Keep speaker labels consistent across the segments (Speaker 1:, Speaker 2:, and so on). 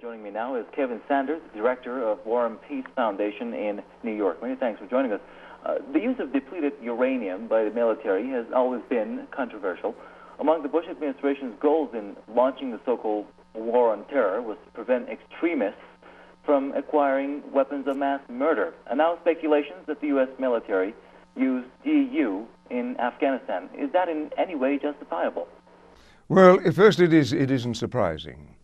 Speaker 1: Joining me now is Kevin Sanders, Director of War and Peace Foundation in New York. Many thanks for joining us. The use of depleted uranium by the military has always been controversial. Among the Bush administration's goals in launching the so-called war on terror was to prevent extremists from acquiring weapons of mass murder. And now speculations that the U.S. military used DU in Afghanistan. Is that in any way justifiable?
Speaker 2: Well, first, it isn't surprising.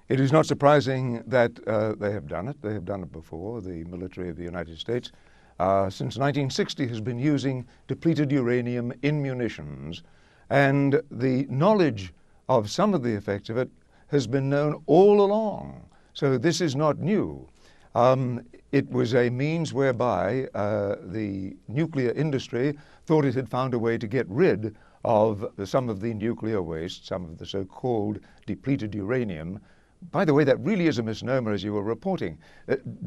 Speaker 2: It is not surprising that they have done it. They have done it before. The military of the United States, since 1960, has been using depleted uranium in munitions, and the knowledge of some of the effects of it has been known all along. So this is not new. It was a means whereby the nuclear industry thought it had found a way to get rid of some of the nuclear waste, some of the so-called depleted uranium. By the way, that really is a misnomer, as you were reporting.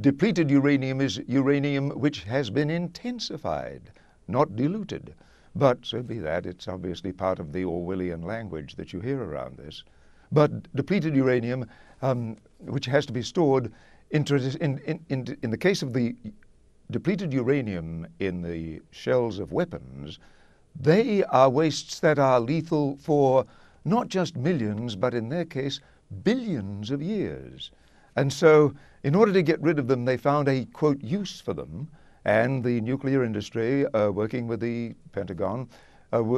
Speaker 2: Depleted uranium is uranium which has been intensified, not diluted. But so be that. It's obviously part of the Orwellian language that you hear around this. But depleted uranium, which has to be stored, in the case of the depleted uranium in the shells of weapons, they are wastes that are lethal for not just millions, but in their case, billions of years. And so in order to get rid of them, they found a, quote, use for them. And the nuclear industry, working with the Pentagon,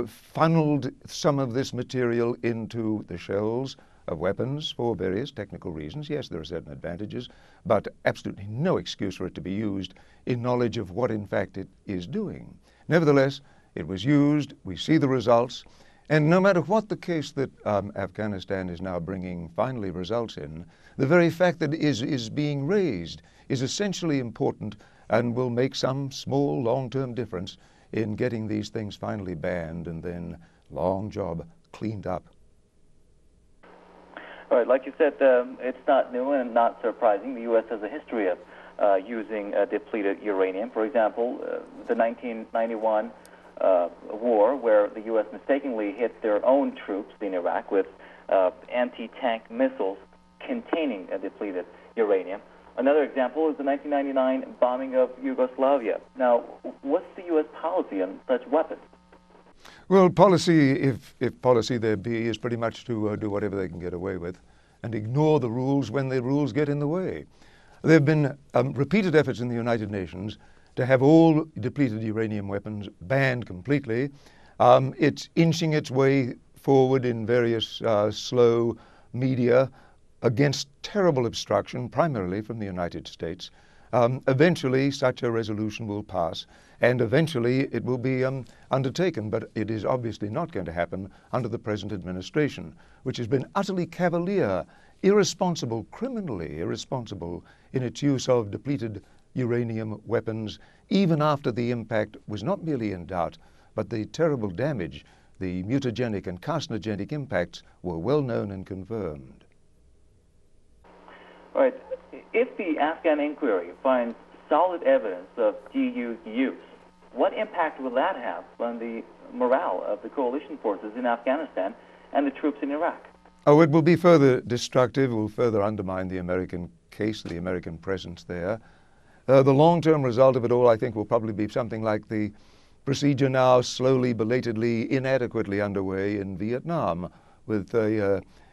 Speaker 2: funneled some of this material into the shells of weapons for various technical reasons. Yes, there are certain advantages, but absolutely no excuse for it to be used in knowledge of what, in fact, it is doing. Nevertheless, it was used. We see the results. And no matter what the case that Afghanistan is now bringing finally results in, the very fact that it is being raised is essentially important and will make some small long-term difference in getting these things finally banned and then, long job, cleaned up.
Speaker 1: All right, like you said, it's not new and not surprising. The U.S. has a history of using depleted uranium. For example, the 1991 war, where the U.S. mistakenly hit their own troops in Iraq with anti-tank missiles containing depleted uranium. Another example is the 1999 bombing of Yugoslavia. Now, what's the U.S. policy on such weapons?
Speaker 2: Well, policy, if policy there be, is pretty much to do whatever they can get away with and ignore the rules when the rules get in the way. There have been repeated efforts in the United Nations to have all depleted uranium weapons banned completely. It's inching its way forward in various slow media against terrible obstruction, primarily from the United States. Eventually, such a resolution will pass, and eventually it will be undertaken, but it is obviously not going to happen under the present administration, which has been utterly cavalier, irresponsible, criminally irresponsible in its use of depleted uranium weapons, even after the impact was not merely in doubt, but the terrible damage, the mutagenic and carcinogenic impacts were well known and confirmed.
Speaker 1: All right. If the Afghan inquiry finds solid evidence of DU's use, what impact will that have on the morale of the coalition forces in Afghanistan and the troops in Iraq?
Speaker 2: Oh, it will be further destructive. It will further undermine the American case, the American presence there. The long-term result of it all, I think, will probably be something like the procedure now slowly, belatedly, inadequately underway in Vietnam, with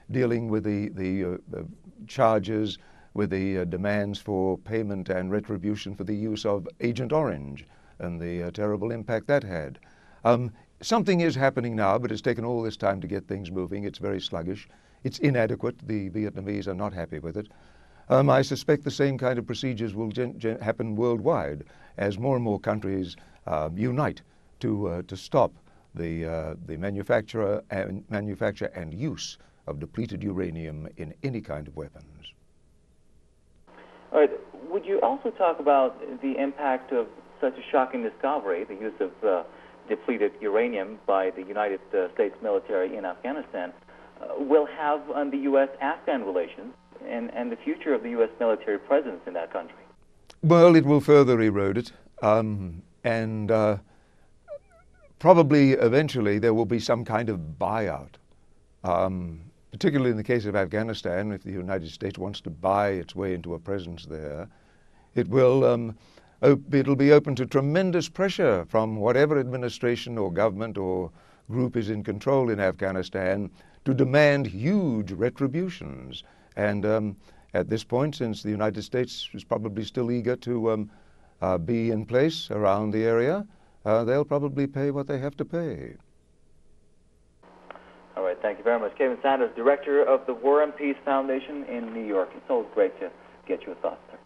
Speaker 2: dealing with the charges, with the demands for payment and retribution for the use of Agent Orange and the terrible impact that had. Something is happening now, but it's taken all this time to get things moving. It's very sluggish. It's inadequate. The Vietnamese are not happy with it. I suspect the same kind of procedures will happen worldwide as more and more countries unite to stop the manufacture and use of depleted uranium in any kind of weapons.
Speaker 1: All right. Would you also talk about the impact of such a shocking discovery, the use of depleted uranium by the United States military in Afghanistan, will have on the U.S.-Afghan relations and the future of the U.S. military presence in that country?
Speaker 2: Well, it will further erode it, and probably eventually there will be some kind of buyout. particularly in the case of Afghanistan, if the United States wants to buy its way into a presence there, it'll be open to tremendous pressure from whatever administration or government or group is in control in Afghanistan to demand huge retributions. And at this point, since the United States is probably still eager to be in place around the area, they'll probably pay what they have to pay.
Speaker 1: All right, thank you very much. Kevin Sanders, Director of the War and Peace Foundation in New York. It's always great to get your thoughts, sir.